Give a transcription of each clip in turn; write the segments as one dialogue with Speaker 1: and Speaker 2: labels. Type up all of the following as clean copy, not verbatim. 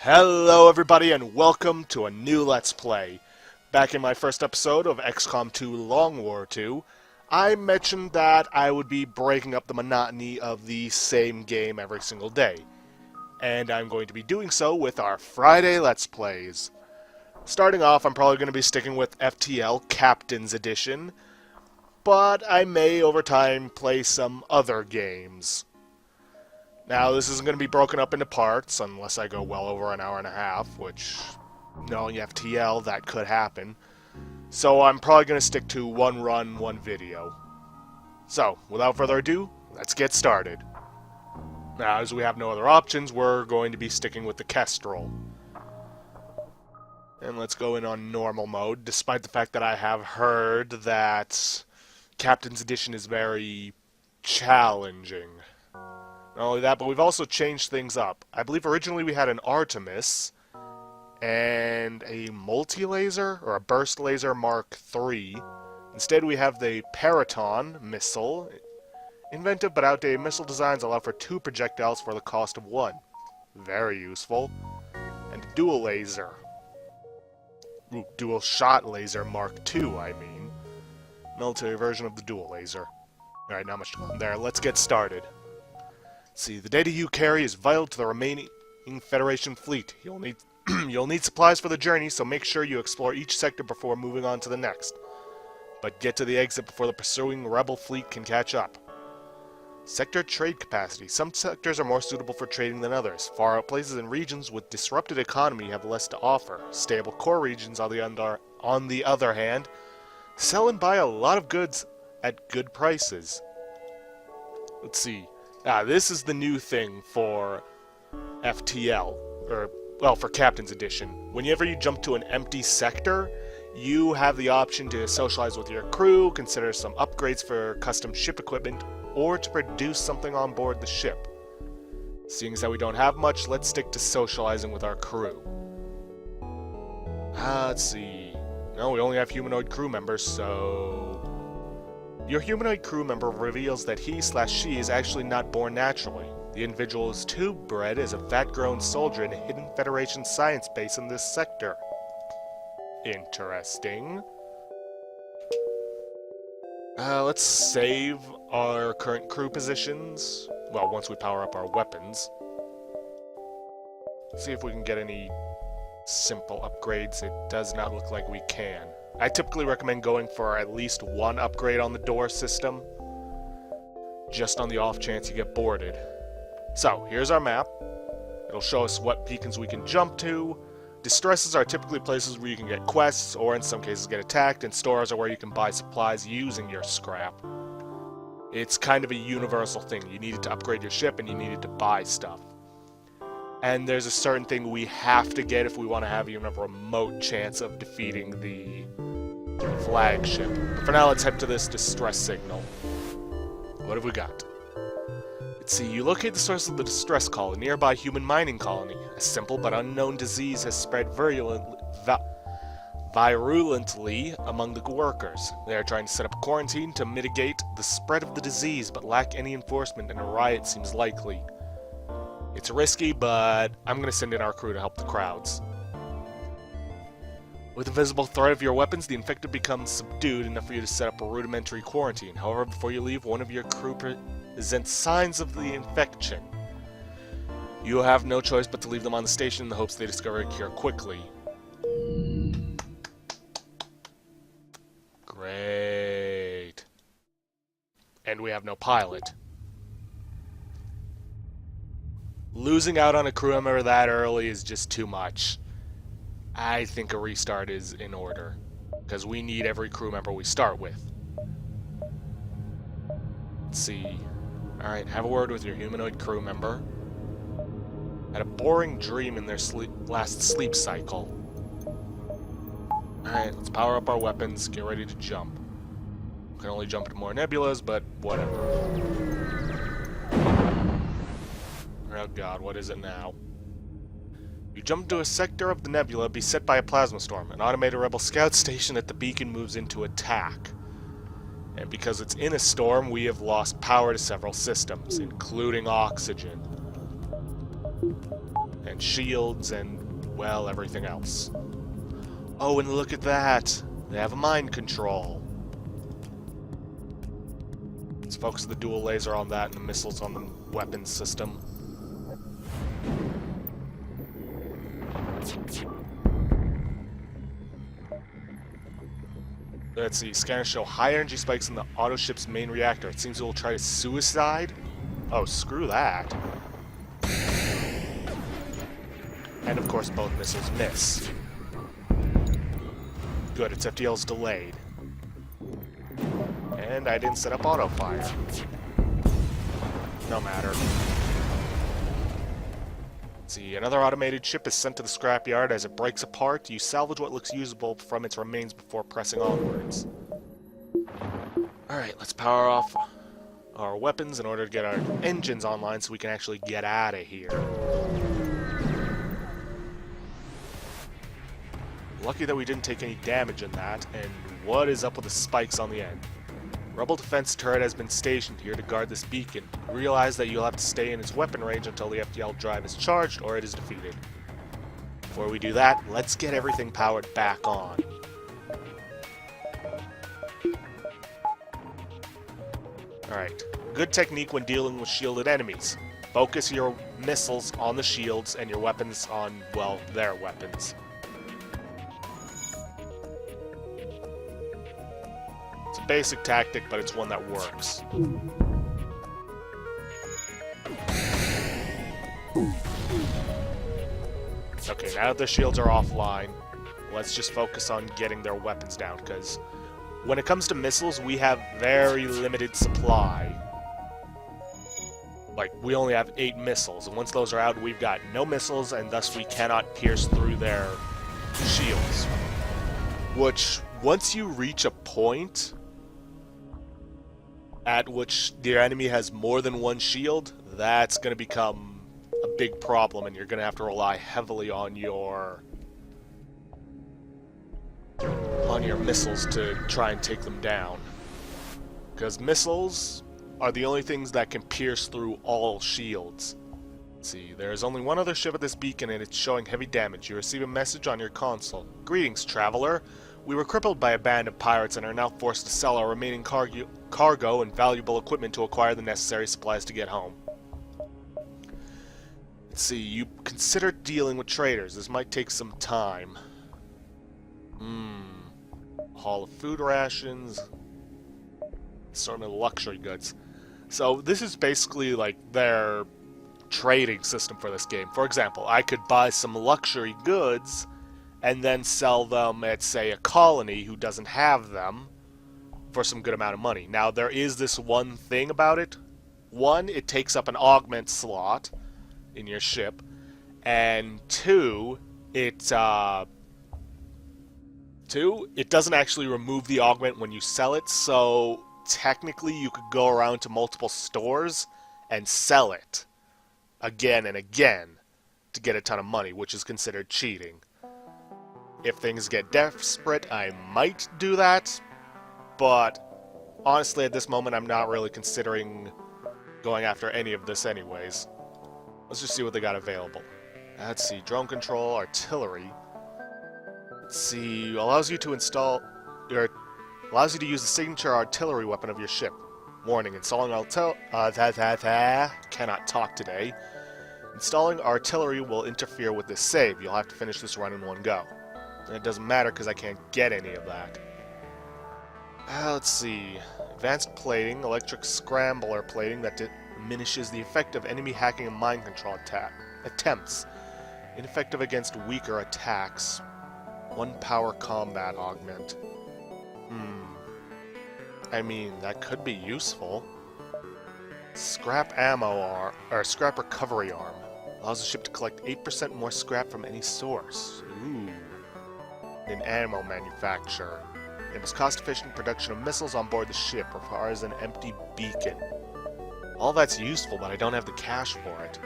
Speaker 1: Hello everybody and welcome to a new Let's Play. Back in my first episode of XCOM 2 Long War 2, I mentioned that I would be breaking up the monotony of the same game every single day. And I'm going to be doing so with our Friday Let's Plays. Starting off, I'm probably going to be sticking with FTL Captain's Edition, but I may over time play some other games. Now, this isn't going to be broken up into parts, unless I go well over an hour and a half, which, knowing FTL, that could happen. So I'm probably going to stick to one run, one video. So, without further ado, let's get started. Now, as we have no other options, we're going to be sticking with the Kestrel. And let's go in on normal mode, despite the fact that I have heard that Captain's Edition is very challenging. Not only that, but we've also changed things up. I believe originally we had an Artemis and a multi-laser, or a burst laser Mark III. Instead we have the Periton missile. Inventive but outdated missile designs allow for 2 projectiles for the cost of 1. Very useful. And dual laser. Ooh, dual shot laser Mark II, I mean. Military version of the dual laser. Alright, not much to go on there. Let's get started. See, the data you carry is vital to the remaining Federation fleet. You'll need supplies for the journey, so make sure you explore each sector before moving on to the next. But get to the exit before the pursuing rebel fleet can catch up. Sector trade capacity. Some sectors are more suitable for trading than others. Far out places and regions with disrupted economy have less to offer. Stable core regions, on the other hand, sell and buy a lot of goods at good prices. Let's see. This is the new thing for FTL, or, well, for Captain's Edition. Whenever you jump to an empty sector, you have the option to socialize with your crew, consider some upgrades for custom ship equipment, or to produce something on board the ship. Seeing as that we don't have much, let's stick to socializing with our crew. Let's see. No, we only have humanoid crew members, so... Your humanoid crew member reveals that he/she is actually not born naturally. The individual is tube-bred as a fat-grown soldier in a hidden Federation science base in this sector. Interesting. Let's save our current crew positions. Well, once we power up our weapons. See if we can get any simple upgrades. It does not look like we can. I typically recommend going for at least 1 upgrade on the door system, just on the off chance you get boarded. So, here's our map. It'll show us what beacons we can jump to. Distresses are typically places where you can get quests, or in some cases get attacked, and stores are where you can buy supplies using your scrap. It's kind of a universal thing. You needed to upgrade your ship, and you needed to buy stuff. And there's a certain thing we have to get if we want to have even a remote chance of defeating the flagship. For now, let's head to this distress signal. What have we got? Let's see, you locate the source of the distress call, a nearby human mining colony. A simple but unknown disease has spread virulently among the workers. They are trying to set up a quarantine to mitigate the spread of the disease, but lack any enforcement, and a riot seems likely. It's risky, but I'm going to send in our crew to help the crowds. With a visible threat of your weapons, the infected becomes subdued enough for you to set up a rudimentary quarantine. However, before you leave, one of your crew presents signs of the infection. You have no choice but to leave them on the station in the hopes they discover a cure quickly. Great. And we have no pilot. Losing out on a crew member that early is just too much. I think a restart is in order, because we need every crew member we start with. Let's see. Alright, have a word with your humanoid crew member. Had a boring dream in their last sleep cycle. Alright, let's power up our weapons, get ready to jump. We can only jump into more nebulas, but whatever. Oh god, what is it now? You jump into a sector of the nebula beset by a plasma storm. An automated rebel scout station at the beacon moves into attack. And because it's in a storm, we have lost power to several systems, including oxygen. and shields, and, well, everything else. Oh, and look at that! They have a mind control. Let's focus the dual laser on that and the missiles on the weapons system. Let's see, scanners show high energy spikes in the auto ship's main reactor. It seems it will try to suicide? Oh, screw that. And of course both missiles miss. Good, its FTL's delayed. And I didn't set up auto fire. No matter. Let's see, another automated ship is sent to the scrapyard. As it breaks apart, you salvage what looks usable from its remains before pressing onwards. Alright, let's power off our weapons in order to get our engines online so we can actually get out of here. Lucky that we didn't take any damage in that, and what is up with the spikes on the end? Rebel defense turret has been stationed here to guard this beacon. Realize that you'll have to stay in its weapon range until the FTL drive is charged or it is defeated. Before we do that, let's get everything powered back on. Alright, good technique when dealing with shielded enemies. Focus your missiles on the shields and your weapons on, well, their weapons. It's a basic tactic, but it's one that works. Okay, now that their shields are offline, let's just focus on getting their weapons down, because when it comes to missiles, we have very limited supply. Like, we only have 8 missiles, and once those are out, we've got no missiles, and thus we cannot pierce through their shields. Which, once you reach a point at which the enemy has more than one shield, that's going to become a big problem, and you're going to have to rely heavily on your missiles to try and take them down. Because missiles are the only things that can pierce through all shields. Let's see, there is only one other ship at this beacon and it's showing heavy damage. You receive a message on your console. Greetings, traveler. We were crippled by a band of pirates and are now forced to sell our remaining cargo and valuable equipment to acquire the necessary supplies to get home. Let's see, you consider dealing with traders. This might take some time. Haul of food rations. Assortment of luxury goods. So this is basically like their trading system for this game. For example, I could buy some luxury goods and then sell them at, say, a colony who doesn't have them for some good amount of money. Now, there is this one thing about it. One, it takes up an augment slot in your ship. And two, it doesn't actually remove the augment when you sell it, so technically you could go around to multiple stores and sell it again and again to get a ton of money, which is considered cheating. If things get desperate, I might do that, but honestly at this moment I'm not really considering going after any of this anyways. Let's just see what they got available. Let's see, drone control, artillery. Let's see, allows you to use the signature artillery weapon of your ship. Warning, installing cannot talk today. Installing artillery will interfere with this save. You'll have to finish this run in one go. And it doesn't matter because I can't get any of that. Let's see. Advanced plating, electric scrambler plating that diminishes the effect of enemy hacking and mind control attempts. Ineffective against weaker attacks. 1 power combat augment. I mean, that could be useful. Scrap scrap recovery arm. Allows the ship to collect 8% more scrap from any source. Ooh. An ammo manufacturer. The most cost-efficient production of missiles on board the ship requires an empty beacon. All that's useful, but I don't have the cash for it.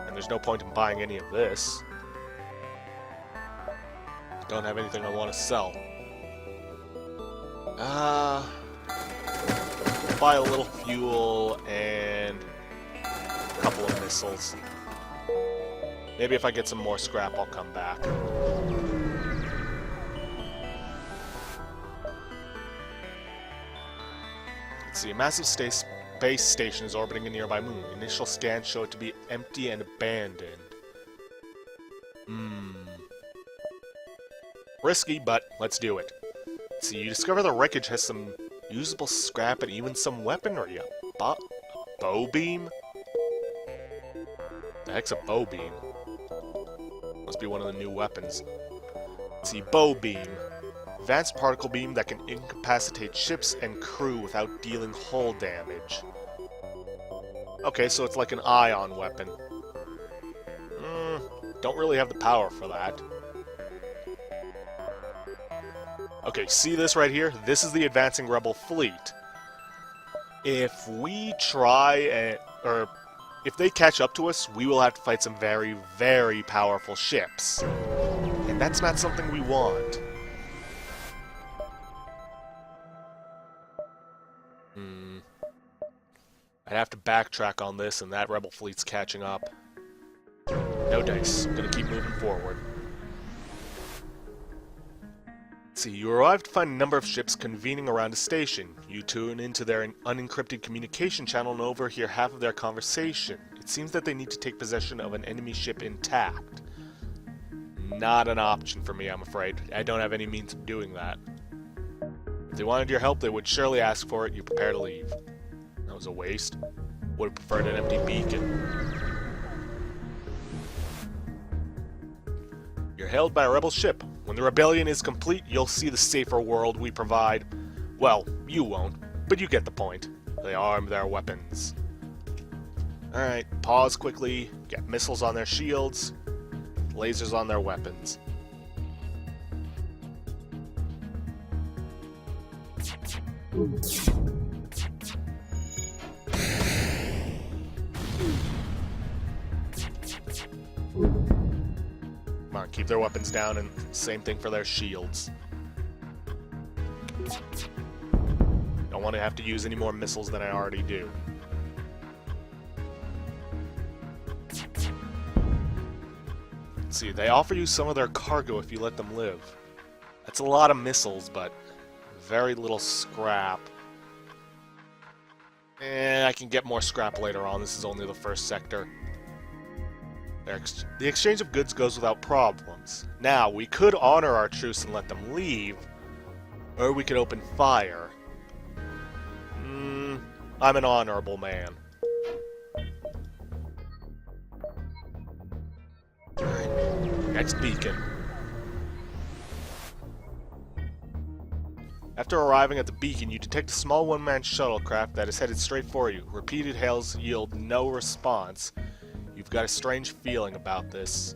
Speaker 1: And there's no point in buying any of this. Don't have anything I want to sell. Buy a little fuel and a couple of missiles. Maybe if I get some more scrap, I'll come back. Let's see, a massive space station is orbiting a nearby moon. Initial scans show it to be empty and abandoned. Risky, but let's do it. Let's see, you discover the wreckage has some usable scrap and even some weaponry. A bow beam? The heck's a bow beam? Must be one of the new weapons. Let's see, bow beam. Advanced particle beam that can incapacitate ships and crew without dealing hull damage. Okay, so it's like an ion weapon. Don't really have the power for that. Okay, see this right here? This is the advancing rebel fleet. If we try or if they catch up to us, we will have to fight some very, very powerful ships. And that's not something we want. I'd have to backtrack on this, and that rebel fleet's catching up. No dice. I'm gonna keep moving forward. Let's see, you arrive to find a number of ships convening around a station. You tune into their unencrypted communication channel and overhear half of their conversation. It seems that they need to take possession of an enemy ship intact. Not an option for me, I'm afraid. I don't have any means of doing that. If they wanted your help, they would surely ask for it. You prepare to leave. That was a waste. Would have preferred an empty beacon. You're hailed by a rebel ship. When the rebellion is complete, you'll see the safer world we provide. Well, you won't, but you get the point. They arm their weapons. Alright, pause quickly, get missiles on their shields, lasers on their weapons. Come on, keep their weapons down, and same thing for their shields. Don't want to have to use any more missiles than I already do. Let's see, they offer you some of their cargo if you let them live. That's a lot of missiles, but very little scrap. I can get more scrap later on. This is only the first sector. The exchange of goods goes without problems. Now, we could honor our truce and let them leave, or we could open fire. I'm an honorable man. Alright, next beacon. After arriving at the beacon, you detect a small one-man shuttlecraft that is headed straight for you. Repeated hails yield no response. You've got a strange feeling about this.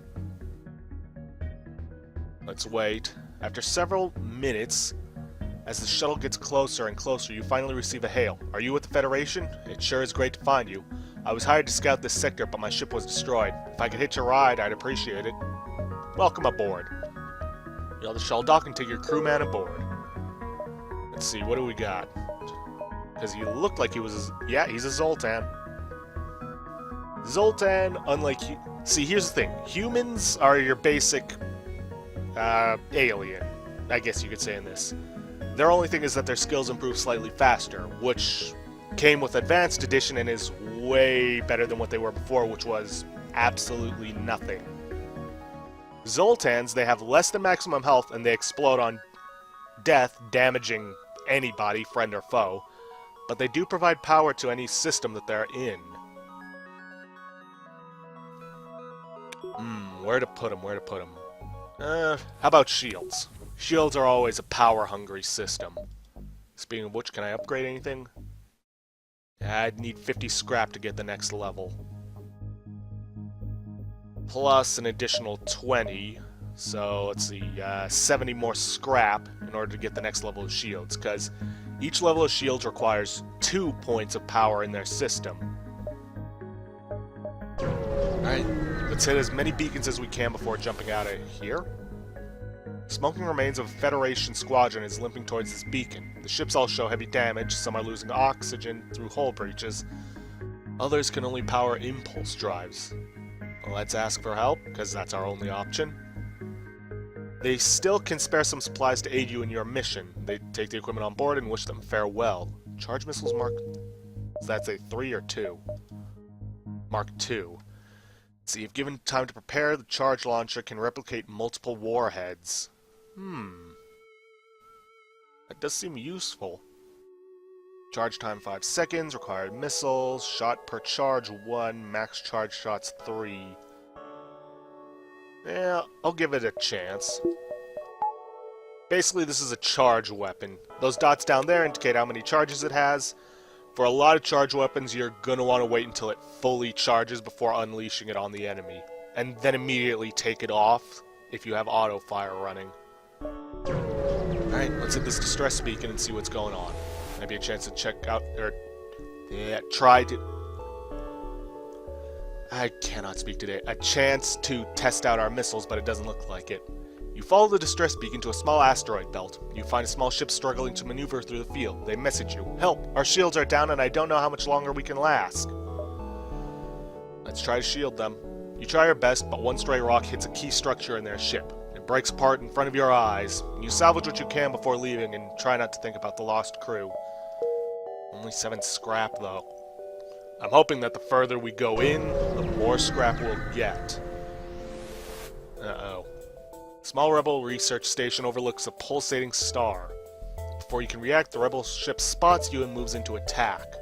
Speaker 1: Let's wait. After several minutes, as the shuttle gets closer and closer, you finally receive a hail. Are you with the Federation? It sure is great to find you. I was hired to scout this sector, but my ship was destroyed. If I could hitch a ride, I'd appreciate it. Welcome aboard. You'll the shuttle dock and take your crewman aboard. Let's see, what do we got? Because he looked like he was yeah, he's a Zoltan. Zoltan, unlike... See, here's the thing. Humans are your basic... alien, I guess you could say in this. Their only thing is that their skills improve slightly faster, which came with Advanced Edition and is way better than what they were before, which was absolutely nothing. Zoltans, they have less than maximum health, and they explode on death, damaging anybody, friend or foe, but they do provide power to any system that they're in. Where to put them, where to put them? How about shields? Shields are always a power-hungry system. Speaking of which, can I upgrade anything? I'd need 50 scrap to get the next level. Plus an additional 20, so let's see, 70 more scrap in order to get the next level of shields, because each level of shields requires 2 points of power in their system. Alright, let's hit as many beacons as we can before jumping out of here. Smoking remains of a Federation squadron is limping towards this beacon. The ships all show heavy damage, some are losing oxygen through hull breaches. Others can only power impulse drives. Let's ask for help, because that's our only option. They still can spare some supplies to aid you in your mission. They take the equipment on board and wish them farewell. Charge missiles mark... Is that a 3 or 2? Mark 2. See, if given time to prepare, the charge launcher can replicate multiple warheads. That does seem useful. Charge time 5 seconds, required missiles, shot per charge 1, max charge shots 3. Yeah, I'll give it a chance. Basically, this is a charge weapon. Those dots down there indicate how many charges it has. For a lot of charge weapons, you're going to want to wait until it fully charges before unleashing it on the enemy. And then immediately take it off if you have auto fire running. Alright, let's hit this distress beacon and see what's going on. Maybe a chance to check out, try to... I cannot speak today. A chance to test out our missiles, but it doesn't look like it. You follow the distress beacon to a small asteroid belt. You find a small ship struggling to maneuver through the field. They message you. Help! Our shields are down and I don't know how much longer we can last. Let's try to shield them. You try your best, but one stray rock hits a key structure in their ship. It breaks apart in front of your eyes. You salvage what you can before leaving and try not to think about the lost crew. Only 7 scrap, though. I'm hoping that the further we go in, the more scrap we'll get. Uh-oh. Small rebel research station overlooks a pulsating star. Before you can react, the rebel ship spots you and moves into attack.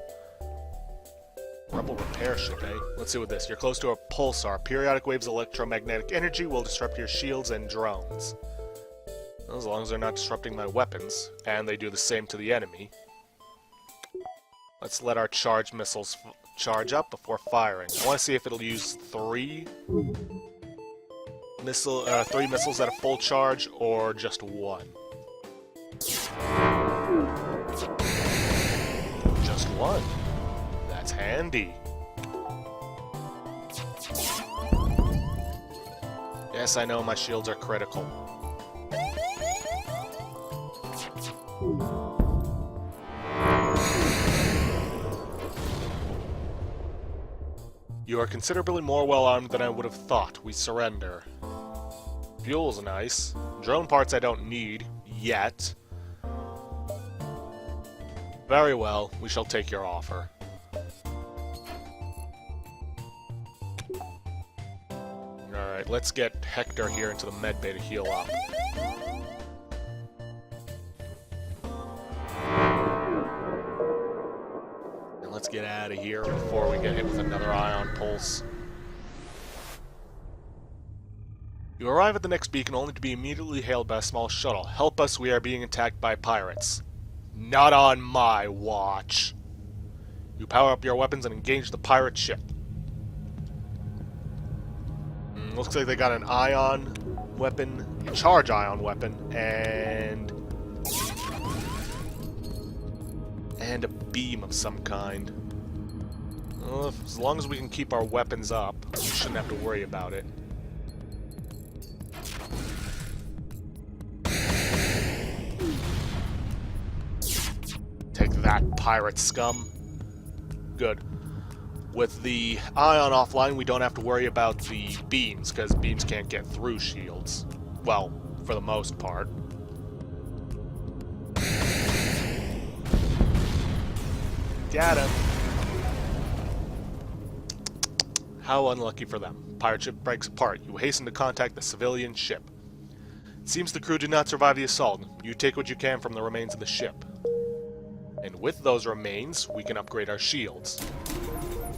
Speaker 1: Rebel repair ship, eh? Let's see with this. You're close to a pulsar. Periodic waves of electromagnetic energy will disrupt your shields and drones. Well, as long as they're not disrupting my weapons, and they do the same to the enemy. Let's let our charge missiles charge up before firing. I want to see if it'll use 3 missiles at a full charge, or just 1. Just 1. That's handy. Yes, I know my shields are critical. You are considerably more well-armed than I would have thought. We surrender. Fuel's nice. Drone parts I don't need, yet. Very well, we shall take your offer. Alright, let's get Hector here into the medbay to heal up. And let's get out of here before we get hit with another ion pulse. You arrive at the next beacon only to be immediately hailed by a small shuttle. Help us, we are being attacked by pirates. Not on my watch. You power up your weapons and engage the pirate ship. Looks like they got an ion weapon, a charge ion weapon, and a beam of some kind. Well, as long as we can keep our weapons up, we shouldn't have to worry about it. Take that, pirate scum. Good. With the ion offline, we don't have to worry about the beams, because beams can't get through shields. Well, for the most part. Got him. How unlucky for them. Pirate ship breaks apart. You hasten to contact the civilian ship. It seems the crew did not survive the assault. You take what you can from the remains of the ship. And with those remains, we can upgrade our shields.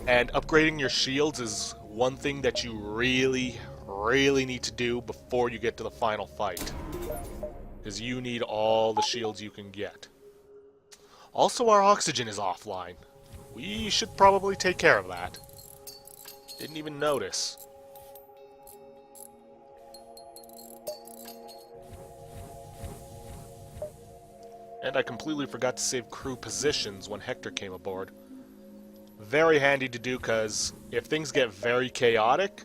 Speaker 1: And upgrading your shields is one thing that you really, really need to do before you get to the final fight. Because you need all the shields you can get. Also, our oxygen is offline. We should probably take care of that. Didn't even notice. And I completely forgot to save crew positions when Hector came aboard. Very handy to do, because if things get very chaotic,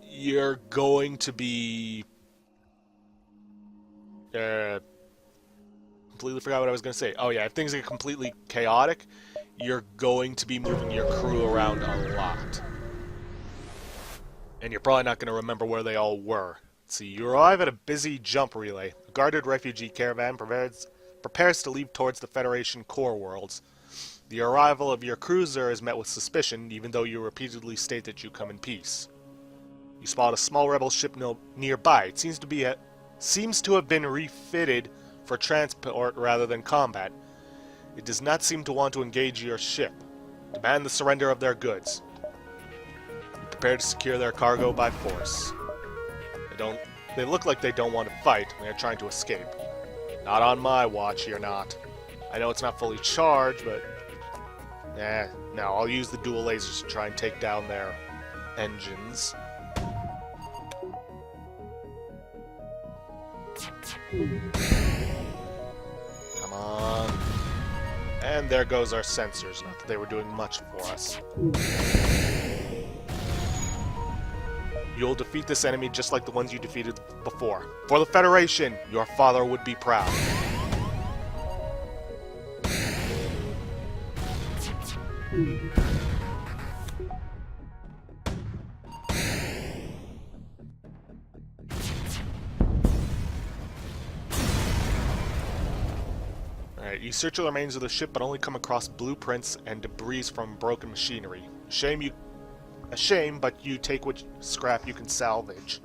Speaker 1: you're going to be... completely forgot what I was going to say. Oh yeah, if things get completely chaotic, you're going to be moving your crew around a lot. And you're probably not going to remember where they all were. Let's see, you arrive at a busy jump relay. A guarded refugee caravan prepares to leave towards the Federation core worlds. The arrival of your cruiser is met with suspicion, even though you repeatedly state that you come in peace. You spot a small rebel ship nearby. It seems to have been refitted for transport rather than combat. It does not seem to want to engage your ship. Demand the surrender of their goods. Be prepared to secure their cargo by force. They look like they don't want to fight, and they're trying to escape. Not on my watch, you're not. I know it's not fully charged, but... no, I'll use the dual lasers to try and take down their engines. Come on. And there goes our sensors, not that they were doing much for us. You'll defeat this enemy just like the ones you defeated before. For the Federation, your father would be proud. Alright, you search the remains of the ship but only come across blueprints and debris from broken machinery. A shame, but you take what scrap you can salvage.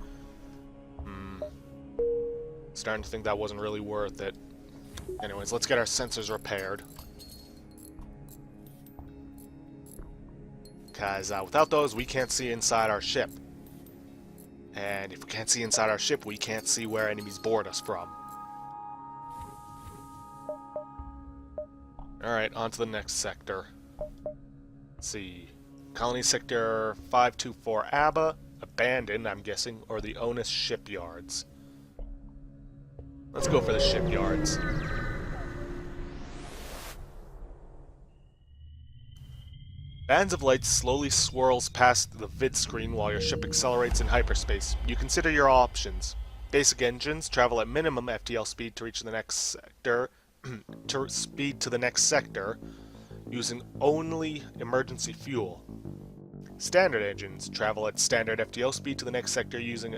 Speaker 1: Starting to think that wasn't really worth it. Anyways, let's get our sensors repaired. Because without those, we can't see inside our ship. And if we can't see inside our ship, we can't see where enemies board us from. Alright, on to the next sector. Let's see. Colony Sector 524 ABBA, abandoned, I'm guessing, or the Onus shipyards. Let's go for the shipyards. Bands of light slowly swirls past the vid screen while your ship accelerates in hyperspace. You consider your options. Basic engines travel at minimum FTL speed to reach the next sector, to the next sector, using only emergency fuel. Standard engines travel at standard FTL speed to the next sector using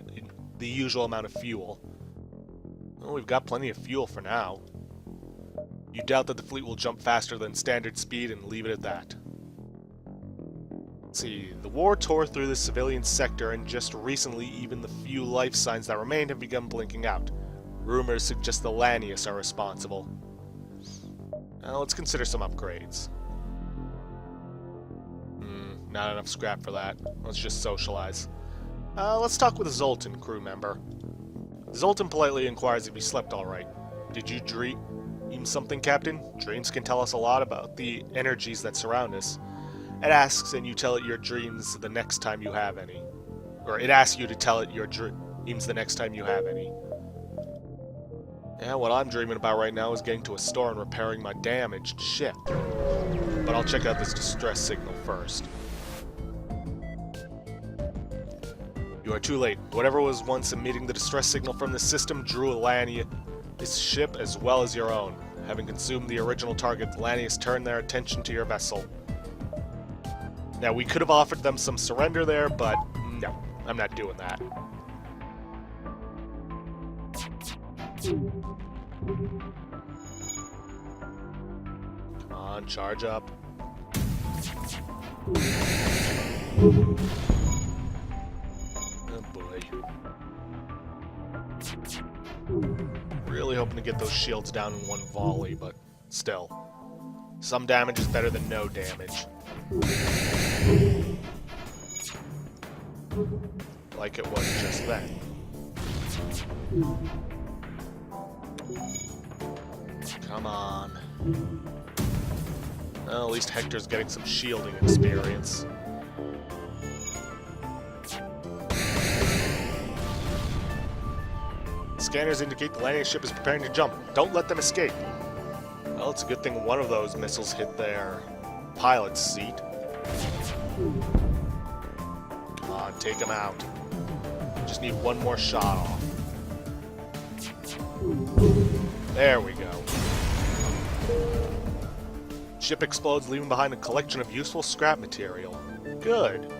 Speaker 1: the usual amount of fuel. Well, we've got plenty of fuel for now. You doubt that the fleet will jump faster than standard speed and leave it at that. Let's see, the war tore through the civilian sector, and just recently even the few life signs that remained have begun blinking out. Rumors suggest the Lanius are responsible. Now let's consider some upgrades. Not enough scrap for that. Let's just socialize. Let's talk with a Zoltan crew member. Zoltan politely inquires if you slept alright. Did you dream something, Captain? Dreams can tell us a lot about the energies that surround us. It asks and you tell it your dreams the next time you have any. Or it asks you to tell it your dreams the next time you have any. Yeah, what I'm dreaming about right now is getting to a store and repairing my damaged ship. But I'll check out this distress signal first. You are too late. Whatever was once emitting the distress signal from the system drew Lanius' ship as well as your own. Having consumed the original target, Lanius turned their attention to your vessel. Now, we could have offered them some surrender there, but no, I'm not doing that. Come on, charge up. Oh boy. Really hoping to get those shields down in one volley, but still. Some damage is better than no damage. Like it was just then. Come on. Well, at least Hector's getting some shielding experience. Scanners indicate the landing ship is preparing to jump. Don't let them escape. Well, it's a good thing one of those missiles hit their pilot's seat. Come on, take him out. Just need one more shot off. There we go. Ship explodes, leaving behind a collection of useful scrap material. Good.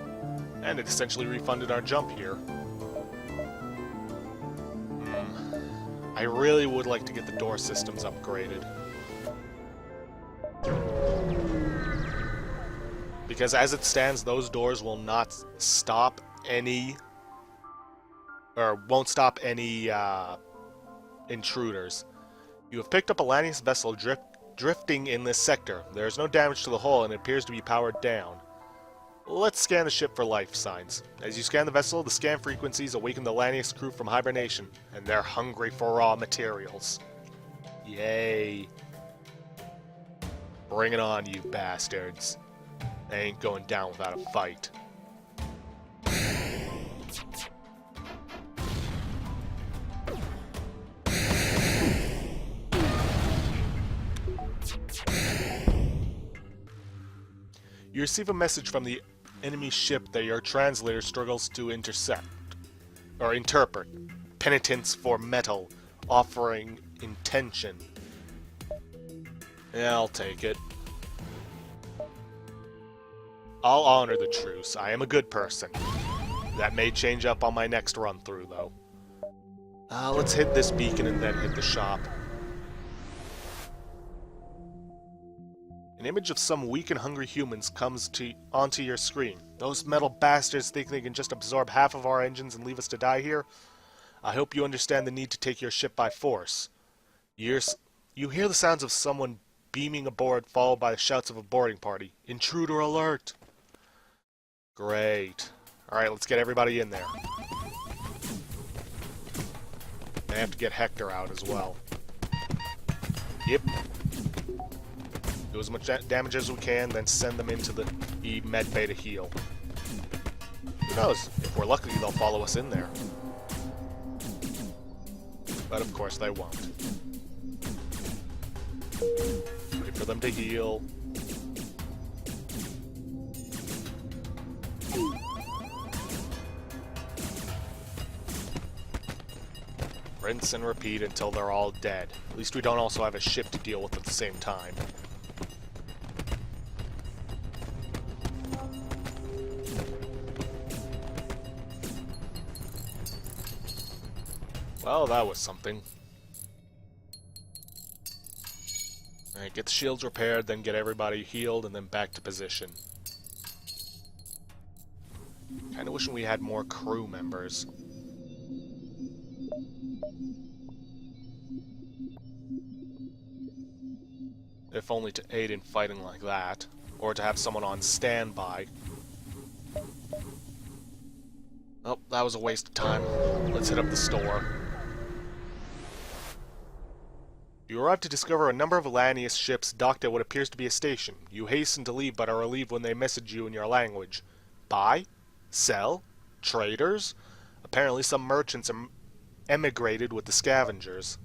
Speaker 1: And it essentially refunded our jump here. I really would like to get the door systems upgraded. Because as it stands, those doors will not stop any... or won't stop any intruders. You have picked up a Lanius vessel drifting in this sector. There is no damage to the hull and it appears to be powered down. Let's scan the ship for life signs. As you scan the vessel, the scan frequencies awaken the Lanius crew from hibernation, and they're hungry for raw materials. Yay. Bring it on, you bastards. They ain't going down without a fight. You receive a message from the enemy ship that your translator struggles to intercept, or interpret. Penitence for metal, offering intention. Yeah, I'll take it. I'll honor the truce. I am a good person. That may change up on my next run-through, though. Let's hit this beacon and then hit the shop. An image of some weak and hungry humans comes onto your screen. Those metal bastards think they can just absorb half of our engines and leave us to die here? I hope you understand the need to take your ship by force. You hear the sounds of someone beaming aboard, followed by the shouts of a boarding party. Intruder alert! Great. Alright, let's get everybody in there. I have to get Hector out as well. Yep. Do as much damage as we can, then send them into the med bay to heal. Who knows? If we're lucky, they'll follow us in there. But of course they won't. Wait for them to heal. Rinse and repeat until they're all dead. At least we don't also have a ship to deal with at the same time. Well, that was something. Alright, get the shields repaired, then get everybody healed, and then back to position. Kinda wishing we had more crew members. If only to aid in fighting like that, or to have someone on standby. Oh, that was a waste of time. Let's hit up the store. You arrive to discover a number of Lanius ships docked at what appears to be a station. You hasten to leave, but are relieved when they message you in your language. Buy? Sell? Traders? Apparently some merchants emigrated with the scavengers.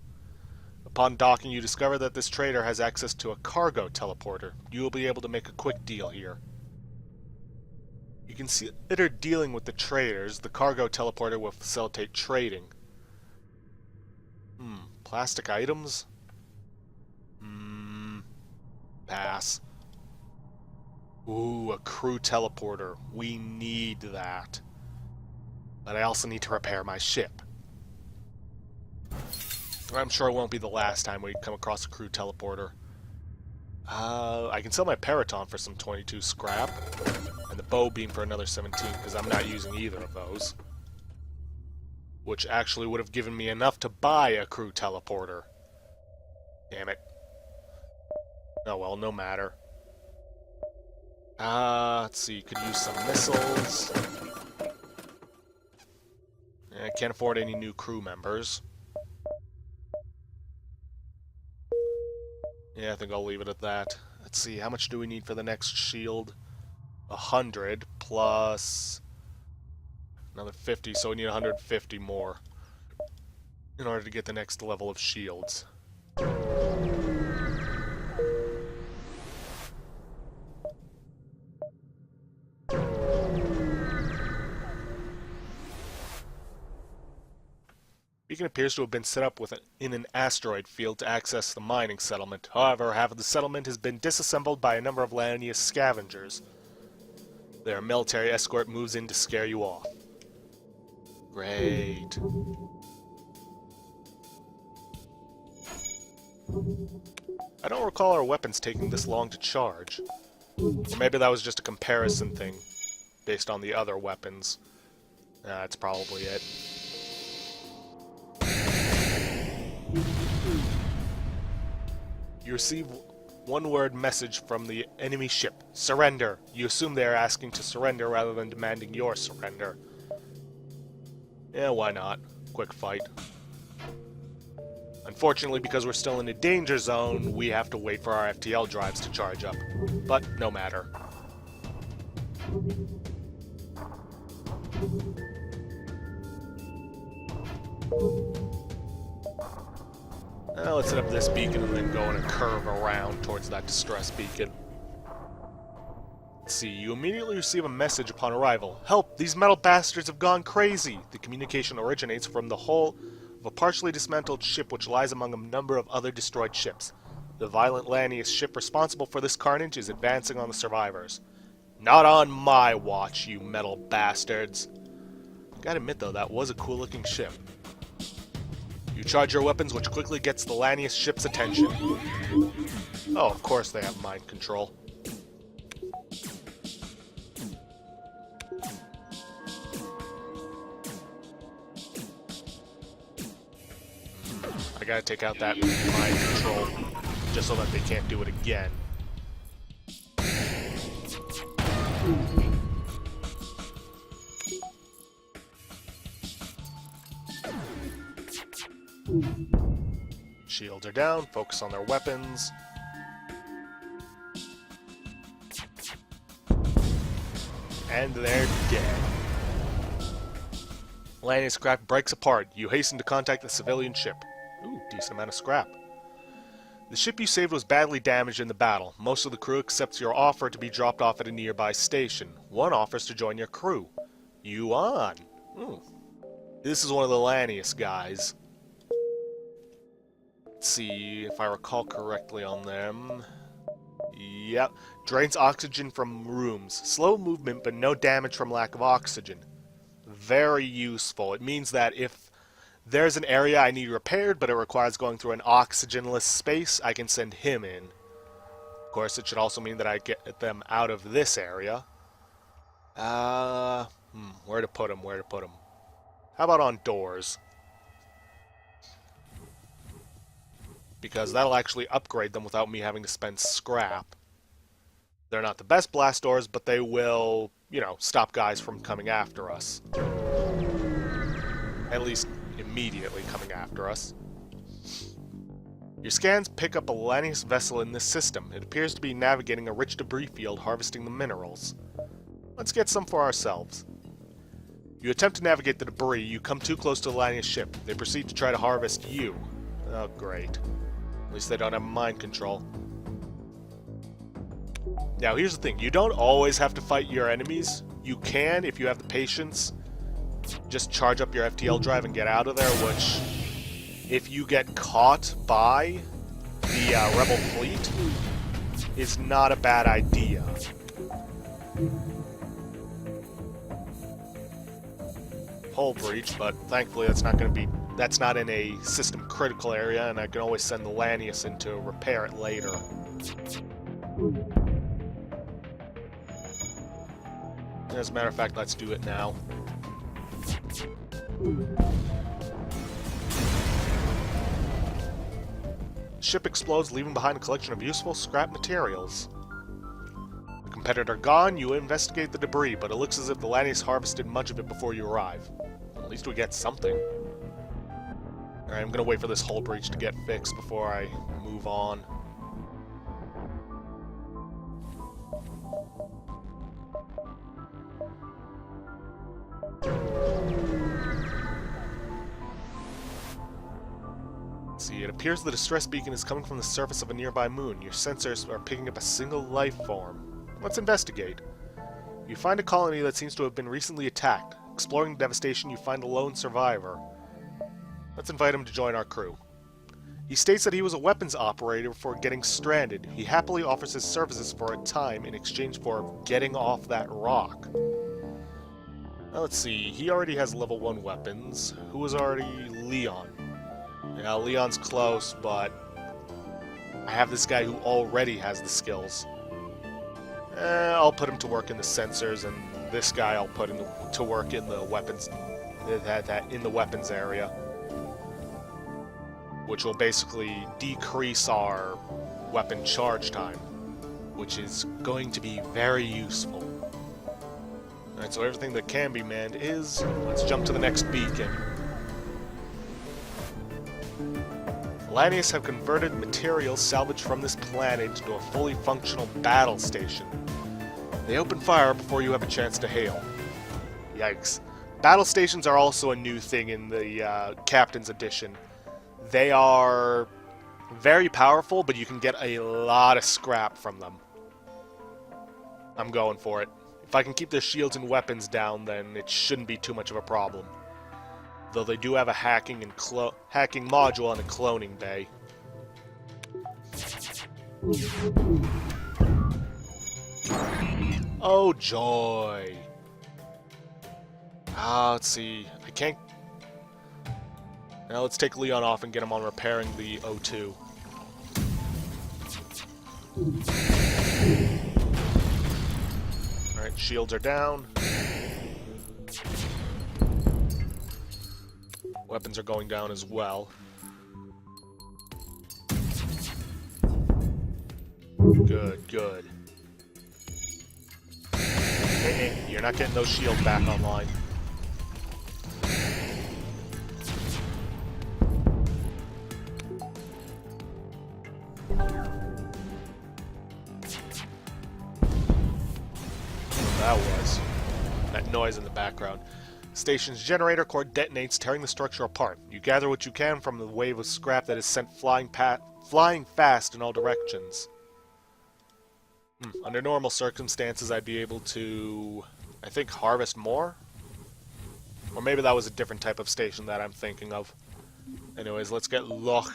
Speaker 1: Upon docking, you discover that this trader has access to a cargo teleporter. You will be able to make a quick deal here. You consider dealing with the traders. The cargo teleporter will facilitate trading. Plastic items? Pass. Ooh, a crew teleporter. We need that. But I also need to repair my ship. I'm sure it won't be the last time we come across a crew teleporter. I can sell my Periton for some 22 scrap, and the bow beam for another 17, because I'm not using either of those. Which actually would have given me enough to buy a crew teleporter. Damn it. Oh well, no matter. Let's see, could use some missiles. I can't afford any new crew members. Yeah, I think I'll leave it at that. Let's see, how much do we need for the next shield? 100 plus another 50, so we need 150 more in order to get the next level of shields. Beacon appears to have been set up in an asteroid field to access the mining settlement. However, half of the settlement has been disassembled by a number of Lanius scavengers. Their military escort moves in to scare you off. Great. I don't recall our weapons taking this long to charge. Or maybe that was just a comparison thing, based on the other weapons. That's probably it. You receive one-word message from the enemy ship. Surrender. You assume they are asking to surrender rather than demanding your surrender. Yeah, why not? Quick fight. Unfortunately, because we're still in a danger zone, we have to wait for our FTL drives to charge up. But no matter. Let's set up this beacon and then go on a curve around towards that distress beacon. Let's see, you immediately receive a message upon arrival. Help! These metal bastards have gone crazy! The communication originates from the hull of a partially dismantled ship which lies among a number of other destroyed ships. The violent Lanius ship responsible for this carnage is advancing on the survivors. Not on my watch, you metal bastards! Gotta admit though, that was a cool looking ship. You charge your weapons, which quickly gets the Lanius ship's attention. Oh, of course they have mind control. I gotta take out that mind control, just so that they can't do it again. Shields are down, focus on their weapons. And they're dead. Lanius craft breaks apart. You hasten to contact the civilian ship. Ooh, decent amount of scrap. The ship you saved was badly damaged in the battle. Most of the crew accepts your offer to be dropped off at a nearby station. One offers to join your crew. Yuan. This is one of the Lanius guys. Let's see if I recall correctly on them. Yep. Drains oxygen from rooms. Slow movement, but no damage from lack of oxygen. Very useful. It means that if there's an area I need repaired, but it requires going through an oxygenless space, I can send him in. Of course, it should also mean that I get them out of this area. Where to put him? How about on doors? Because that'll actually upgrade them without me having to spend scrap. They're not the best blast doors, but they will, stop guys from coming after us. At least immediately coming after us. Your scans pick up a Lanius vessel in this system. It appears to be navigating a rich debris field harvesting the minerals. Let's get some for ourselves. You attempt to navigate the debris. You come too close to the Lanius ship. They proceed to try to harvest you. Oh, great. At least they don't have mind control. Now, here's the thing. You don't always have to fight your enemies. You can, if you have the patience, just charge up your FTL drive and get out of there, which, if you get caught by the Rebel fleet, is not a bad idea. Hull breach, but thankfully that's not in a system critical area, and I can always send the Lanius in to repair it later. As a matter of fact, let's do it now. Ship explodes, leaving behind a collection of useful scrap materials. The competitor gone, you investigate the debris, but it looks as if the Lanius harvested much of it before you arrive. At least we get something. Alright, I'm gonna wait for this hull breach to get fixed before I move on. See, it appears the distress beacon is coming from the surface of a nearby moon. Your sensors are picking up a single life form. Let's investigate. You find a colony that seems to have been recently attacked. Exploring the devastation, you find a lone survivor. Let's invite him to join our crew. He states that he was a weapons operator before getting stranded. He happily offers his services for a time in exchange for getting off that rock. Now let's see, he already has level 1 weapons. Who was already Leon? Yeah, Leon's close, but I have this guy who already has the skills. I'll put him to work in the sensors, and this guy I'll put to work in the weapons, in the weapons area, which will basically decrease our weapon charge time, which is going to be very useful. Alright, so everything that can be manned is... Let's jump to the next beacon. Lanius have converted materials salvaged from this planet into a fully functional battle station. They open fire before you have a chance to hail. Yikes. Battle stations are also a new thing in the Captain's Edition. They are very powerful, but you can get a lot of scrap from them. I'm going for it. If I can keep their shields and weapons down, then it shouldn't be too much of a problem. Though they do have a hacking module and a cloning bay. Oh joy! Let's see. I can't... Now let's take Leon off and get him on repairing the O2. Alright, shields are down. Weapons are going down as well. Good, good. You're not getting those shields back online. That noise in the background. Station's generator core detonates, tearing the structure apart. You gather what you can from the wave of scrap that is sent flying fast in all directions. Under normal circumstances, I'd be able to, I think, harvest more? Or maybe that was a different type of station that I'm thinking of. Anyways, let's get Rouge-like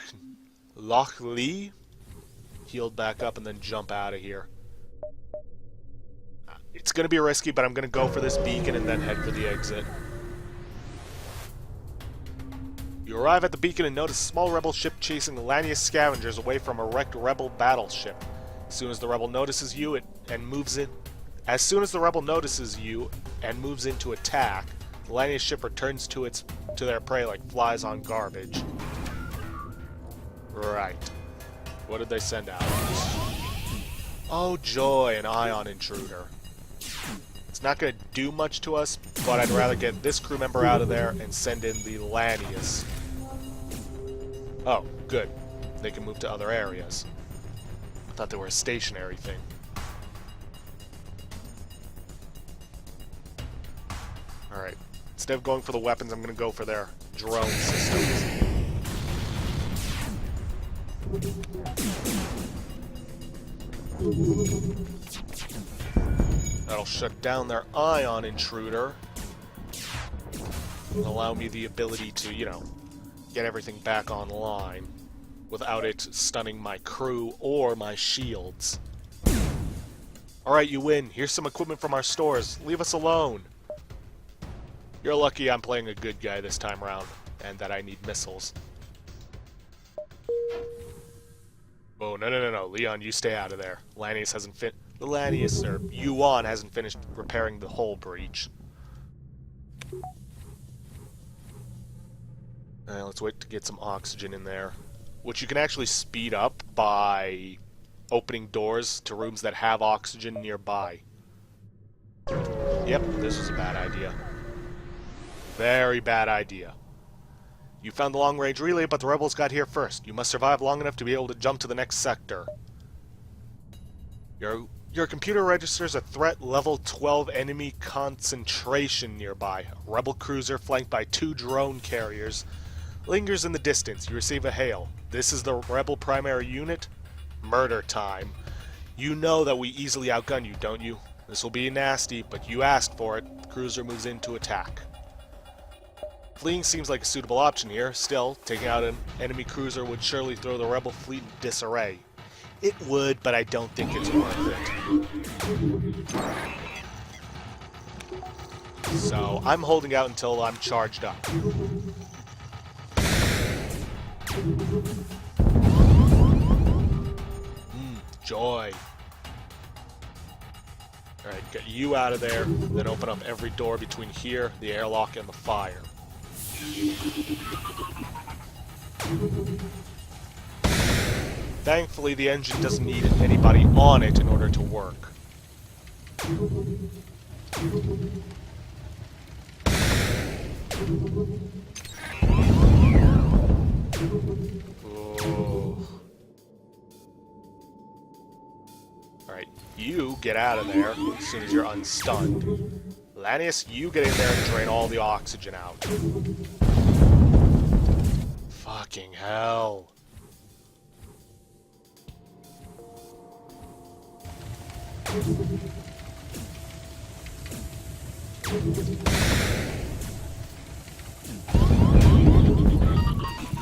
Speaker 1: healed back up and then jump out of here. It's going to be risky, but I'm going to go for this beacon and then head for the exit. You arrive at the beacon and notice a small rebel ship chasing Lanius scavengers away from a wrecked rebel battleship. As soon as the rebel notices you moves into attack, the Lanius ship returns to their prey like flies on garbage. Right. What did they send out? Oh joy, an ion intruder. It's not going to do much to us, but I'd rather get this crew member out of there and send in the Lanius. Oh, good. They can move to other areas. I thought they were a stationary thing. Alright. Instead of going for the weapons, I'm going to go for their drone systems. That'll shut down their ion intruder. And allow me the ability to, get everything back online without it stunning my crew or my shields. Alright, you win. Here's some equipment from our stores. Leave us alone. You're lucky I'm playing a good guy this time around, and that I need missiles. Oh, no. Leon, you stay out of there. Lanius hasn't Yuan hasn't finished repairing the hull breach. Let's wait to get some oxygen in there. Which you can actually speed up by opening doors to rooms that have oxygen nearby. Yep, this was a bad idea. Very bad idea. You found the long-range relay, but the rebels got here first. You must survive long enough to be able to jump to the next sector. Your computer registers a threat level 12 enemy concentration nearby. A rebel cruiser flanked by 2 drone carriers lingers in the distance. You receive a hail. This is the rebel primary unit? Murder time. You know that we easily outgun you, don't you? This will be nasty, but you asked for it. The cruiser moves in to attack. Fleeing seems like a suitable option here. Still, taking out an enemy cruiser would surely throw the rebel fleet in disarray. It would, but I don't think it's worth it. So, I'm holding out until I'm charged up. Joy. Alright, get you out of there, then open up every door between here, the airlock, and the fire. Thankfully, the engine doesn't need anybody on it in order to work. Ooh. Alright, you get out of there as soon as you're unstunned. Lanius, you get in there and drain all the oxygen out. Fucking hell.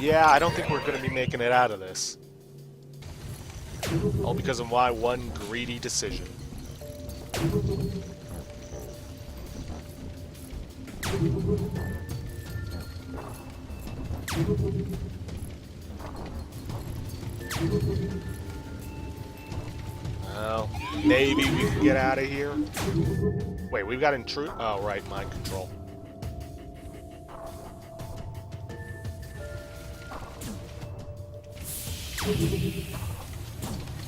Speaker 1: Yeah, I don't think we're going to be making it out of this. All because of my one greedy decision. Well, maybe we can get out of here. Wait, we've got intrude. Oh, right, mind control.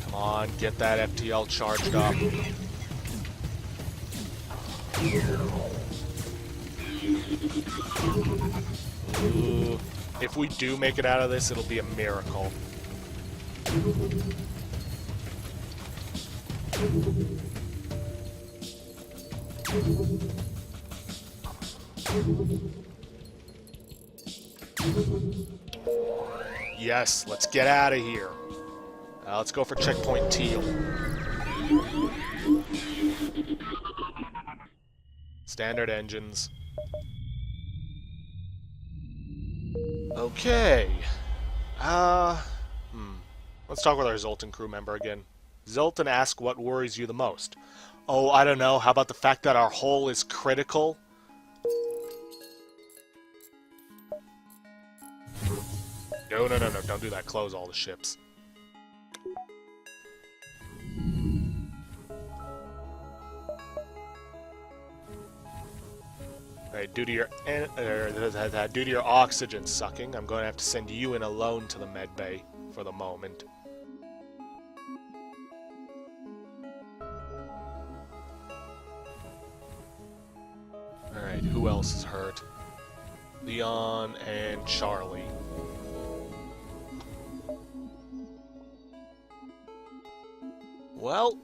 Speaker 1: Come on, get that FTL charged up. Ooh. If we do make it out of this, it'll be a miracle. Yes, let's get out of here. Let's go for checkpoint teal. Standard engines. Okay. Let's talk with our Zoltan crew member again. Zoltan asks what worries you the most. Oh, I don't know. How about the fact that our hull is critical? No, don't do that. Close all the ships. Alright, due to your oxygen sucking, I'm going to have to send you in alone to the med bay for the moment. Alright, who else is hurt? Leon and Charlie. Well,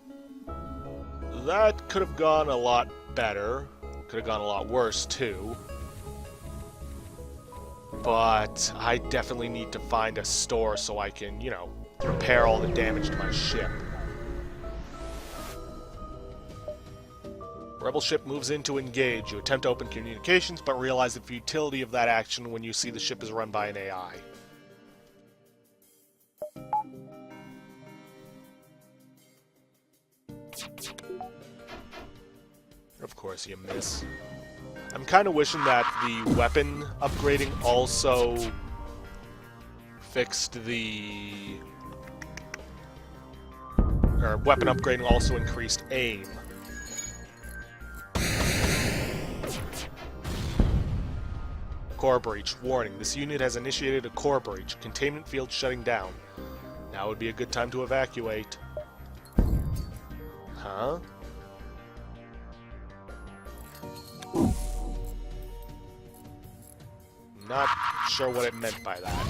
Speaker 1: that could have gone a lot better. Could have gone a lot worse, too. But I definitely need to find a store so I can, you know, repair all the damage to my ship. Rebel ship moves in to engage. You attempt to open communications, but realize the futility of that action when you see the ship is run by an AI. Of course you miss. I'm kind of wishing that the weapon upgrading also fixed the... or weapon upgrading also increased aim. Core breach. Warning. This unit has initiated a core breach. Containment field shutting down. Now would be a good time to evacuate. Huh? Not sure what it meant by that.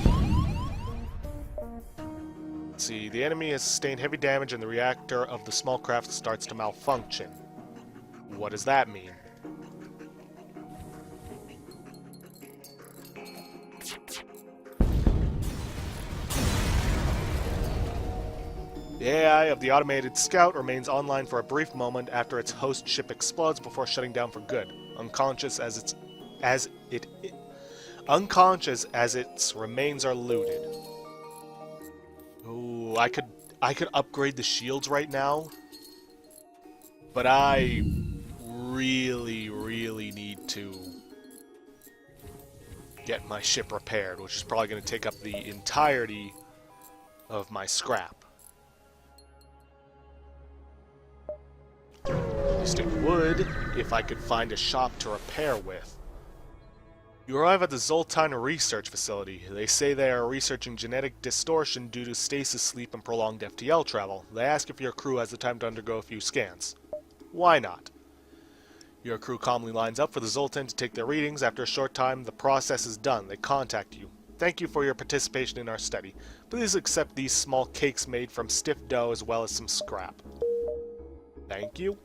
Speaker 1: Let's see. The enemy has sustained heavy damage and the reactor of the small craft starts to malfunction. What does that mean? The AI of the automated scout remains online for a brief moment after its host ship explodes before shutting down for good, unconscious as it unconscious as its remains are looted. Ooh, I could upgrade the shields right now, but I really need to get my ship repaired, which is probably going to take up the entirety of my scrap. At least it would if I could find a shop to repair with. You arrive at the Zoltan Research Facility. They say they are researching genetic distortion due to stasis sleep and prolonged FTL travel. They ask if your crew has the time to undergo a few scans. Why not? Your crew calmly lines up for the Zoltan to take their readings. After a short time, the process is done. They contact you. Thank you for your participation in our study. Please accept these small cakes made from stiff dough as well as some scrap. Thank you.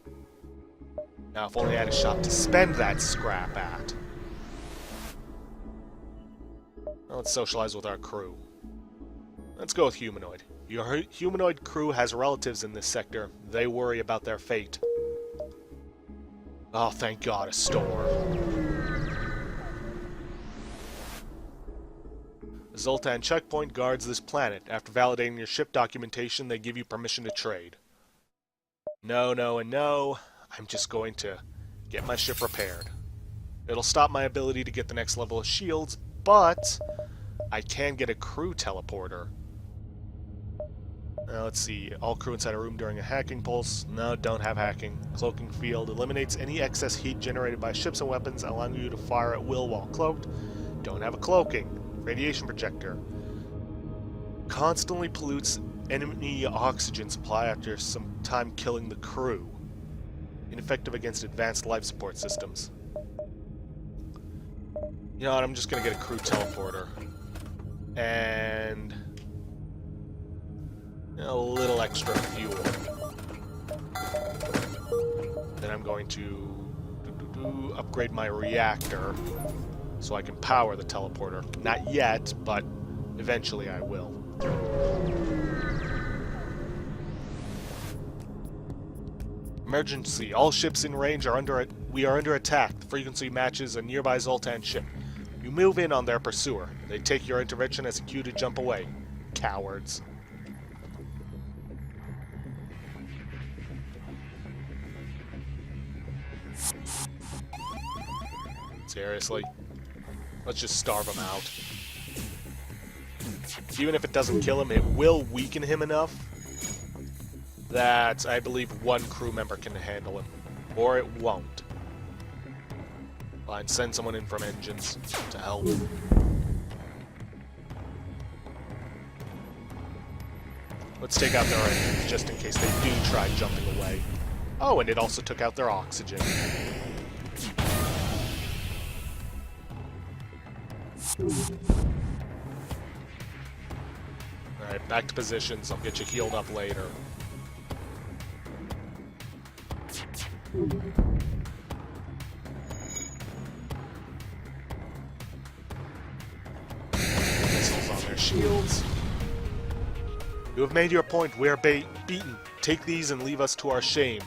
Speaker 1: Now, if only I had a shop to spend that scrap at. Now let's socialize with our crew. Let's go with Humanoid. Your humanoid crew has relatives in this sector. They worry about their fate. Oh, thank God, a store. The Zoltan checkpoint guards this planet. After validating your ship documentation, they give you permission to trade. No, no, and no. I'm just going to get my ship repaired. It'll stop my ability to get the next level of shields, but I can get a crew teleporter. Let's see. All crew inside a room during a hacking pulse. No, don't have hacking. Cloaking field eliminates any excess heat generated by ships and weapons, allowing you to fire at will while cloaked. Don't have a cloaking. Radiation projector. Constantly pollutes enemy oxygen supply after some time killing the crew. Ineffective against advanced life support systems. You know what, I'm just gonna get a crew teleporter. And a little extra fuel. Then I'm going to upgrade my reactor so I can power the teleporter. Not yet, but eventually I will. Emergency. All ships in range are we are under attack. The frequency matches a nearby Zoltan ship. You move in on their pursuer. They take your intervention as a cue to jump away. Cowards. Seriously? Let's just starve him out. Even if it doesn't kill him, it will weaken him enough that I believe one crew member can handle him. Or it won't. Fine, send someone in from engines to help. Let's take out their engines, just in case they do try jumping away. Oh, and it also took out their oxygen. Alright, back to positions. I'll get you healed up later. Missiles on their shields. You have made your point. We are beaten. Take these and leave us to our shame.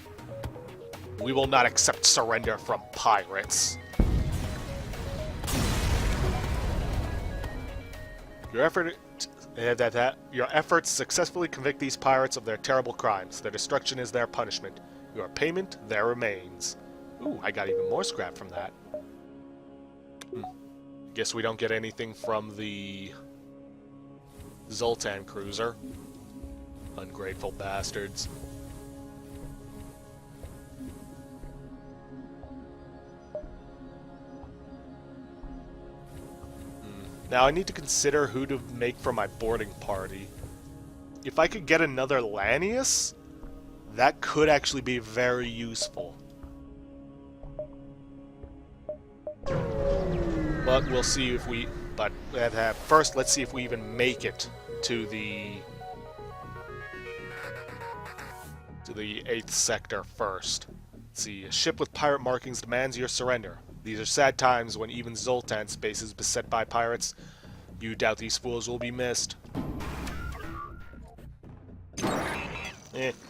Speaker 1: We will not accept surrender from pirates. Your efforts successfully convict these pirates of their terrible crimes. Their destruction is their punishment. Your payment, their remains. Ooh, I got even more scrap from that. Guess we don't get anything from the Zoltan cruiser. Ungrateful bastards. Now I need to consider who to make for my boarding party. If I could get another Lanius, that could actually be very useful. But we'll see if we... But first, let's see if we even make it to the 8th sector first. Let's see. A ship with pirate markings demands your surrender. These are sad times when even Zoltan space is beset by pirates. You doubt these fools will be missed.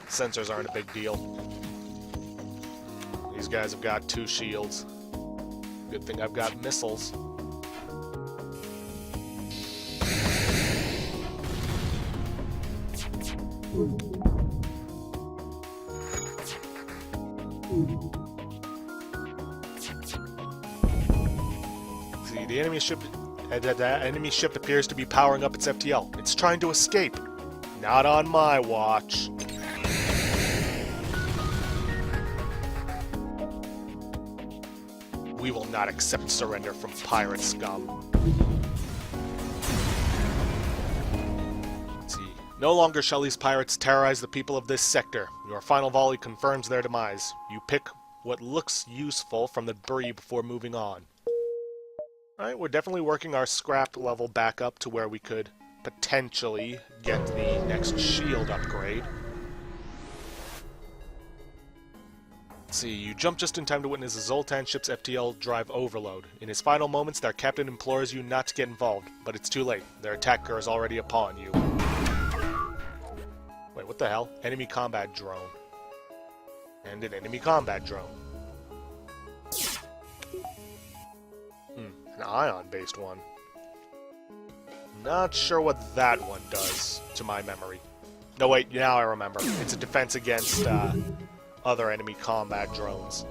Speaker 1: Sensors aren't a big deal. These guys have got 2 shields. Good thing I've got missiles. See, the enemy ship appears to be powering up its FTL. It's trying to escape. Not on my watch. We will not accept surrender from pirate scum. Let's see. No longer shall these pirates terrorize the people of this sector. Your final volley confirms their demise. You pick what looks useful from the debris before moving on. Alright, we're definitely working our scrap level back up to where we could potentially get the next shield upgrade. Let's see, you jump just in time to witness the Zoltan ship's FTL drive overload. In his final moments, their captain implores you not to get involved, but it's too late. Their attacker is already upon you. Wait, what the hell? Enemy combat drone. And an enemy combat drone. An ion-based one. Not sure what that one does, to my memory. No, wait, now I remember. It's a defense against, other enemy combat drones.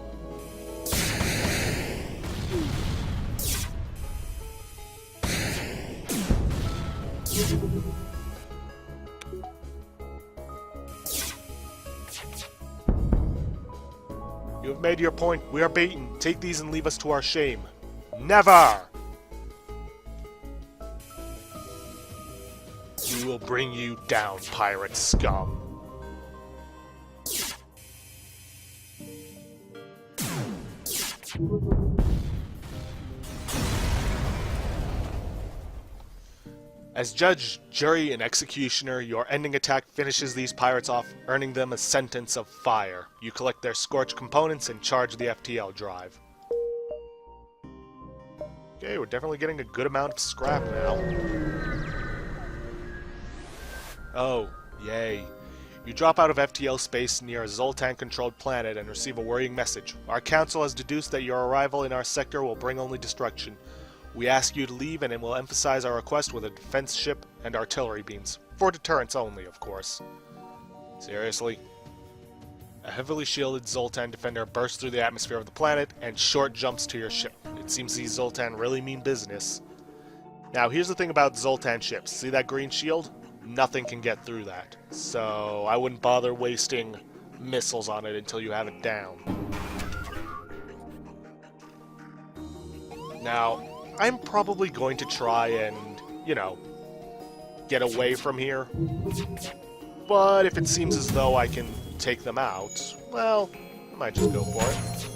Speaker 1: You have made your point. We are beaten. Take these and leave us to our shame. Never! We will bring you down, pirate scum. As judge, jury, and executioner, your ending attack finishes these pirates off, earning them a sentence of fire. You collect their scorched components and charge the FTL drive. Okay, we're definitely getting a good amount of scrap now. Oh, yay. You drop out of FTL space near a Zoltan-controlled planet and receive a worrying message. Our council has deduced that your arrival in our sector will bring only destruction. We ask you to leave, and it will emphasize our request with a defense ship and artillery beams. For deterrence only, of course. Seriously? A heavily shielded Zoltan defender bursts through the atmosphere of the planet and short jumps to your ship. It seems these Zoltan really mean business. Now, here's the thing about Zoltan ships. See that green shield? Nothing can get through that. So, I wouldn't bother wasting missiles on it until you have it down. Now, I'm probably going to try and, you know, get away from here. But if it seems as though I can take them out, well, I might just go for it.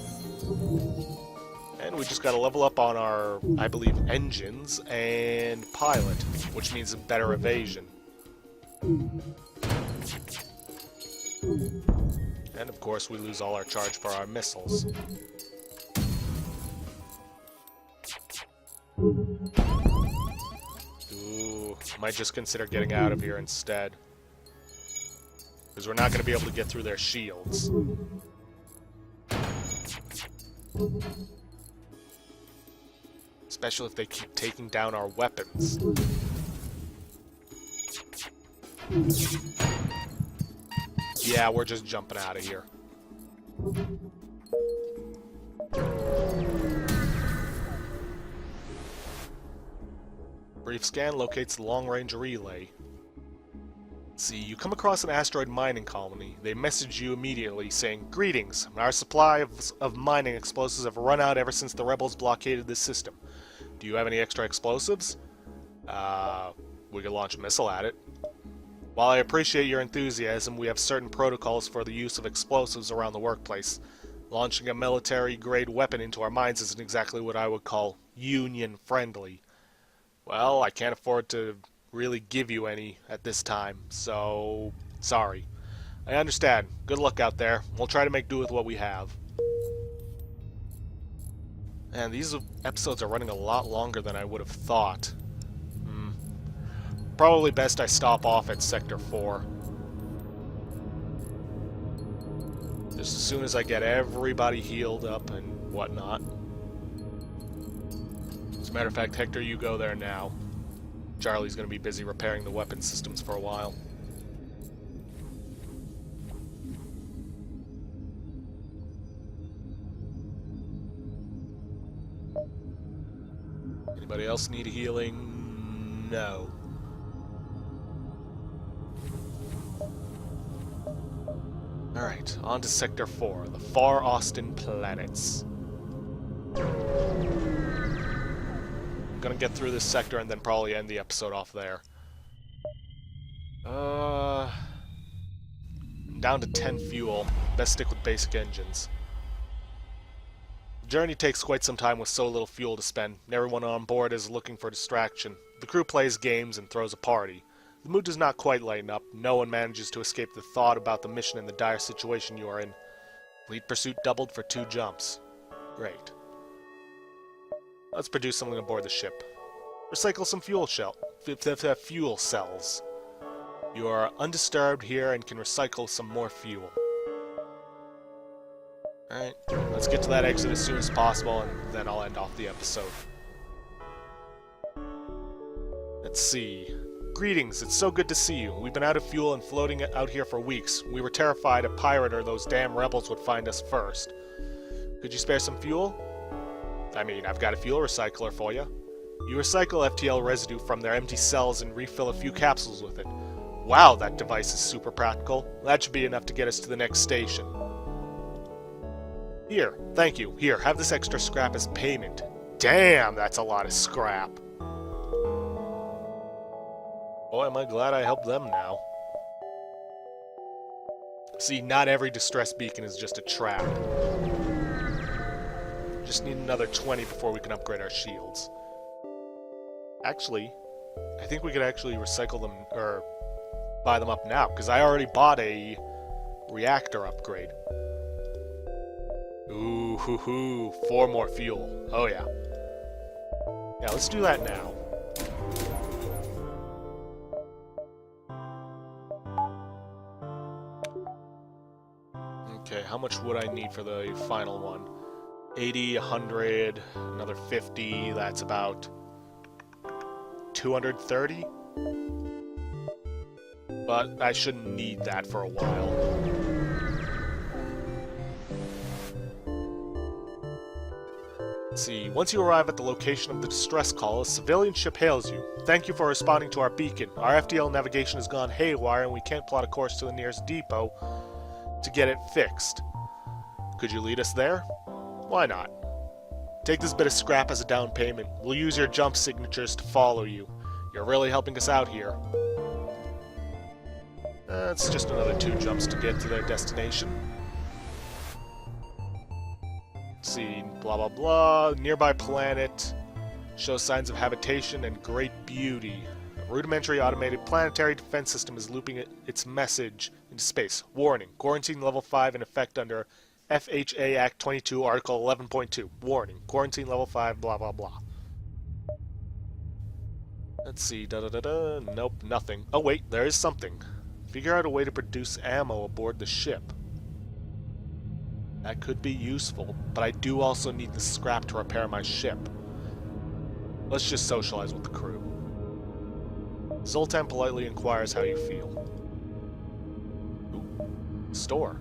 Speaker 1: And we just gotta level up on our, I believe, engines and pilot, which means better evasion. And of course we lose all our charge for our missiles. Ooh, might just consider getting out of here instead. Because we're not going to be able to get through their shields. Especially if they keep taking down our weapons. Yeah, we're just jumping out of here. Brief scan locates the long-range relay. Let's see, you come across an asteroid mining colony. They message you immediately saying, "Greetings, our supply of mining explosives have run out ever since the rebels blockaded this system. Do you have any extra explosives?" We could launch a missile at it. While I appreciate your enthusiasm, we have certain protocols for the use of explosives around the workplace. Launching a military-grade weapon into our mines isn't exactly what I would call Union-friendly. Well, I can't afford to really give you any at this time, so sorry. I understand. Good luck out there. We'll try to make do with what we have. And these episodes are running a lot longer than I would have thought. Probably best I stop off at Sector 4. Just as soon as I get everybody healed up and whatnot. As a matter of fact, Hector, you go there now. Charlie's going to be busy repairing the weapon systems for a while. Anybody else need healing? No. Alright, on to Sector 4, the Far Austin Planets. I'm gonna get through this sector and then probably end the episode off there. Down to 10 fuel. Best stick with basic engines. The journey takes quite some time with so little fuel to spend, and everyone on board is looking for distraction. The crew plays games and throws a party. The mood does not quite lighten up. No one manages to escape the thought about the mission and the dire situation you are in. Fleet pursuit doubled for 2 jumps. Great. Let's produce something aboard the ship. Recycle some fuel cells. You are undisturbed here and can recycle some more fuel. Alright, let's get to that exit as soon as possible, and then I'll end off the episode. Let's see. Greetings, it's so good to see you. We've been out of fuel and floating out here for weeks. We were terrified a pirate or those damn rebels would find us first. Could you spare some fuel? I mean, I've got a fuel recycler for you. You recycle FTL residue from their empty cells and refill a few capsules with it. Wow, that device is super practical. That should be enough to get us to the next station. Here, thank you. Here, have this extra scrap as payment. Damn, that's a lot of scrap. Boy, am I glad I helped them now. See, not every distress beacon is just a trap. Just need another 20 before we can upgrade our shields. Actually, I think we could actually recycle them, or buy them up now, because I already bought a reactor upgrade. Ooh, hoo hoo, 4 more fuel. Oh yeah. Yeah, let's do that now. Okay, how much would I need for the final one? 80, 100, another 50, that's about 230? But I shouldn't need that for a while. Let's see, once you arrive at the location of the distress call, a civilian ship hails you. Thank you for responding to our beacon. Our FTL navigation has gone haywire and we can't plot a course to the nearest depot to get it fixed. Could you lead us there? Why not? Take this bit of scrap as a down payment. We'll use your jump signatures to follow you. You're really helping us out here. It's just another 2 jumps to get to their destination. Let's see, blah blah blah. Nearby planet shows signs of habitation and great beauty. A rudimentary automated planetary defense system is looping its message into space. Warning, quarantine level 5 in effect under FHA Act 22, Article 11.2. Warning, quarantine level 5, blah blah blah. Let's see, da-da-da-da, nope, nothing. Oh wait, there is something. Figure out a way to produce ammo aboard the ship. That could be useful, but I do also need the scrap to repair my ship. Let's just socialize with the crew. Zoltan politely inquires how you feel. Ooh, store.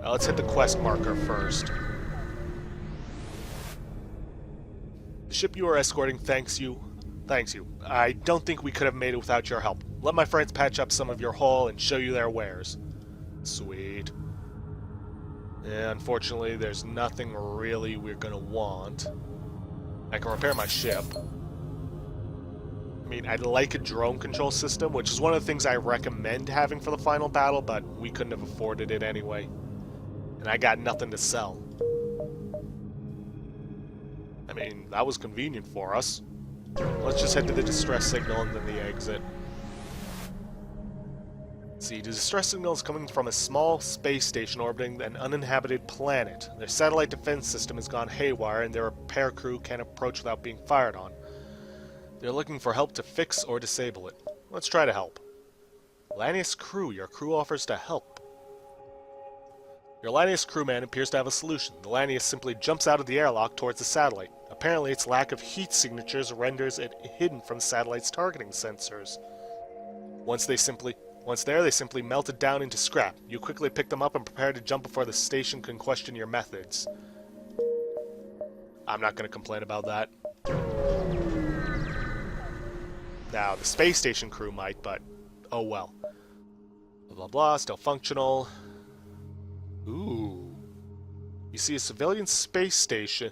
Speaker 1: Now let's hit the quest marker first. The ship you are escorting thanks you. I don't think we could have made it without your help. Let my friends patch up some of your hull and show you their wares. Sweet. Yeah, unfortunately, there's nothing really we're gonna want. I can repair my ship. I mean, I'd like a drone control system, which is one of the things I recommend having for the final battle, but we couldn't have afforded it anyway. And I got nothing to sell. I mean, that was convenient for us. Let's just head to the distress signal and then the exit. See, the distress signal is coming from a small space station orbiting an uninhabited planet. Their satellite defense system has gone haywire and their repair crew can't approach without being fired on. They're looking for help to fix or disable it. Let's try to help. Lanius crew, your crew offers to help. Your Lanius crewman appears to have a solution. The Lanius simply jumps out of the airlock towards the satellite. Apparently its lack of heat signatures renders it hidden from the satellite's targeting sensors. Once there, they simply melt it down into scrap. You quickly pick them up and prepare to jump before the station can question your methods. I'm not going to complain about that. Now, the space station crew might, but oh well. Blah, blah, blah, still functional. Ooh. You see a civilian space station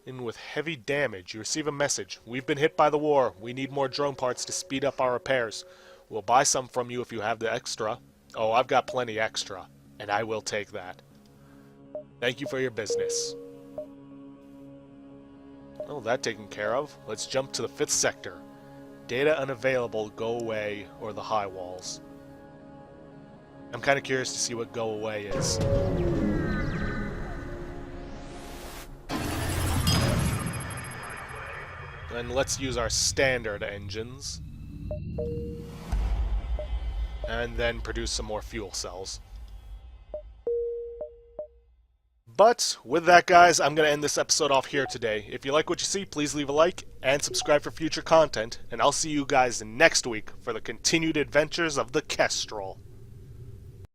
Speaker 1: in with heavy damage. You receive a message. We've been hit by the war. We need more drone parts to speed up our repairs. We'll buy some from you if you have the extra. Oh, I've got plenty extra, and I will take that. Thank you for your business. Oh, that taken care of. Let's jump to the 5th sector. Data unavailable, go away, or the high walls. I'm kind of curious to see what go away is. And let's use our standard engines. And then produce some more fuel cells. But with that, guys, I'm going to end this episode off here today. If you like what you see, please leave a like and subscribe for future content. And I'll see you guys next week for the continued adventures of the Kestrel.